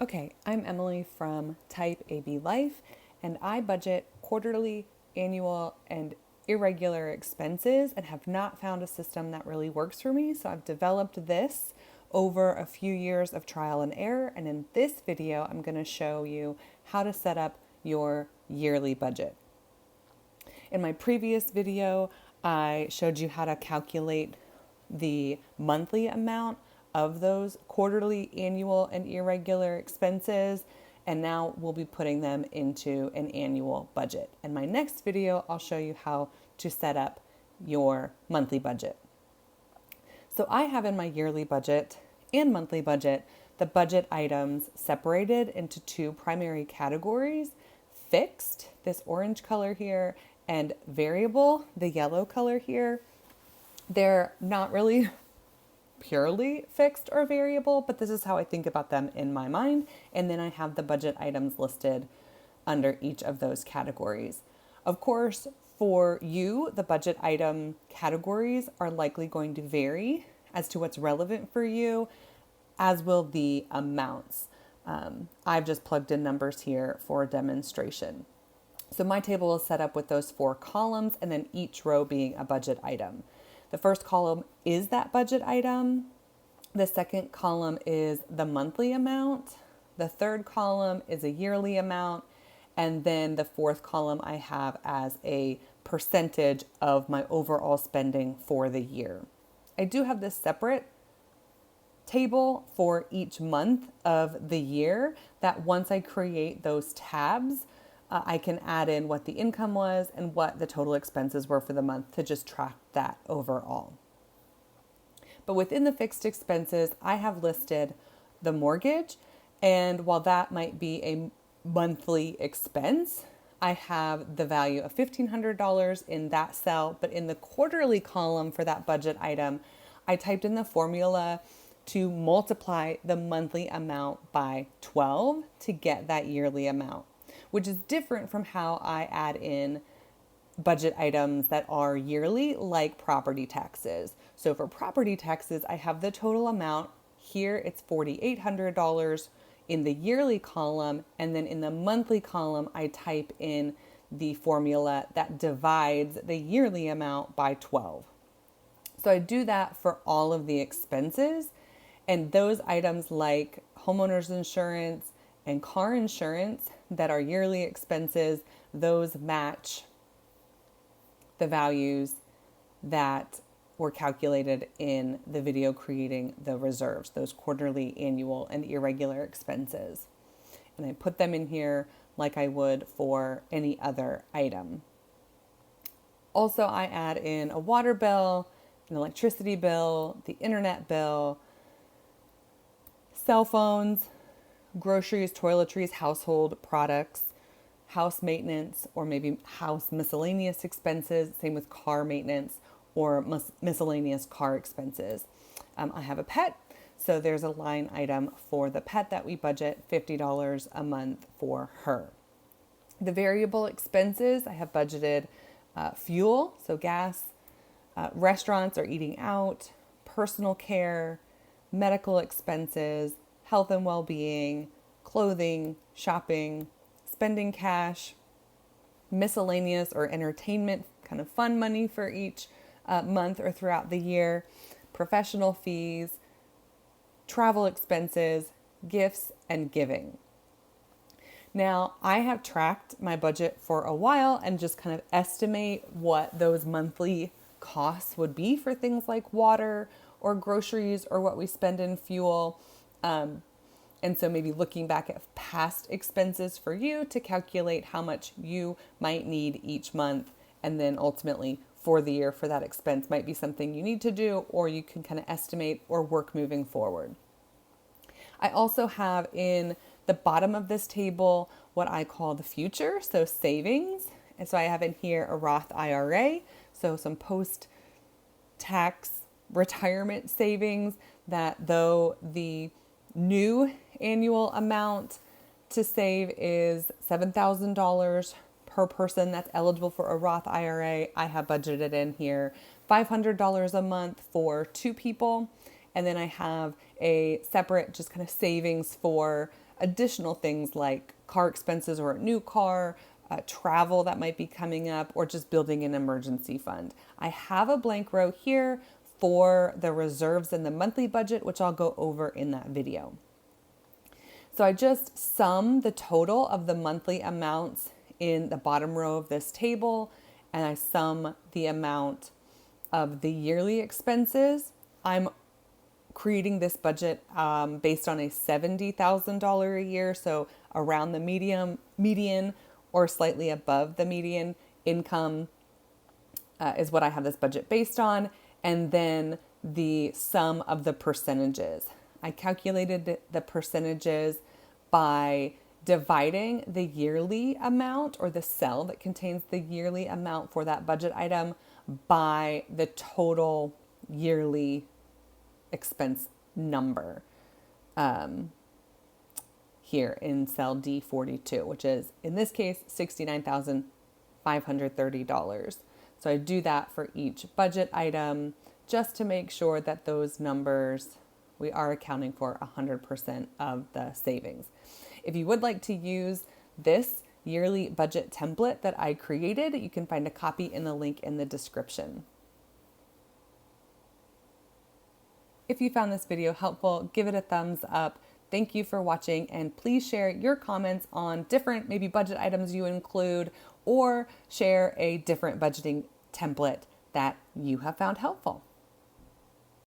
Okay, I'm Emily from Type AB Life, and I budget quarterly, annual, and irregular expenses and have not found a system that really works for me. So I've developed this over a few years of trial and error. And in this video, I'm going to show you how to set up your yearly budget. In my previous video, I showed you how to calculate the monthly amount of those quarterly, annual, and irregular expenses. And now we'll be putting them into an annual budget. In my next video, I'll show you how to set up your monthly budget. So I have in my yearly budget and monthly budget the budget items separated into two primary categories: fixed, this orange color here, and variable, the yellow color here. They're not really purely fixed or variable, but this is how I think about them in my mind. And then I have the budget items listed under each of those categories. Of course, for you, the budget item categories are likely going to vary as to what's relevant for you, as will the amounts. I've just plugged in numbers here for a demonstration. So my table is set up with those 4 columns and then each row being a budget item. The first column is that budget item. The second column is the monthly amount. The third column is a yearly amount. And then the fourth column I have as a percentage of my overall spending for the year. I do have this separate table for each month of the year that once I create those tabs, I can add in what the income was and what the total expenses were for the month to just track that overall. But within the fixed expenses, I have listed the mortgage. And while that might be a monthly expense, I have the value of $1,500 in that cell. But in the quarterly column for that budget item, I typed in the formula to multiply the monthly amount by 12 to get that yearly amount, which is different from how I add in budget items that are yearly, like property taxes. So for property taxes, I have the total amount. Here it's $4,800 in the yearly column, and then in the monthly column, I type in the formula that divides the yearly amount by 12. So I do that for all of the expenses, and those items like homeowners insurance and car insurance that are yearly expenses, those match the values that were calculated in the video creating the reserves, those quarterly, annual, and irregular expenses. And I put them in here like I would for any other item. Also, I add in a water bill, an electricity bill, the internet bill, cell phones, groceries, toiletries, household products, house maintenance, or maybe house miscellaneous expenses. Same with car maintenance or miscellaneous car expenses. I have a pet, so there's a line item for the pet that we budget $50 a month for her. The variable expenses, I have budgeted fuel, so gas, restaurants or eating out, personal care, medical expenses, health and well-being, clothing, shopping, spending cash, miscellaneous or entertainment, kind of fun money for each month or throughout the year, professional fees, travel expenses, gifts, and giving. Now, I have tracked my budget for a while and just kind of estimate what those monthly costs would be for things like water or groceries or what we spend in fuel. And so maybe looking back at past expenses for you to calculate how much you might need each month, and then ultimately for the year for that expense might be something you need to do, or you can kind of estimate or work moving forward. I also have in the bottom of this table what I call the future, so savings. And so I have in here a Roth IRA, so some post-tax retirement savings that, though the new annual amount to save is $7,000 per person that's eligible for a Roth IRA, I have budgeted in here $500 a month for 2 people. And then I have a separate just kind of savings for additional things like car expenses or a new car, travel that might be coming up, or just building an emergency fund. I have a blank row here for the reserves and the monthly budget, which I'll go over in that video. So I just sum the total of the monthly amounts in the bottom row of this table, and I sum the amount of the yearly expenses. I'm creating this budget based on a $70,000 a year, so around the median or slightly above the median income is what I have this budget based on, and then the sum of the percentages. I calculated the percentages by dividing the yearly amount, or the cell that contains the yearly amount for that budget item, by the total yearly expense number here in cell D42, which is in this case $69,530. So I do that for each budget item just to make sure that those numbers, we are accounting for 100% of the savings. If you would like to use this yearly budget template that I created, you can find a copy in the link in the description. If you found this video helpful, give it a thumbs up. Thank you for watching, and please share your comments on different maybe budget items you include, or share a different budgeting template that you have found helpful.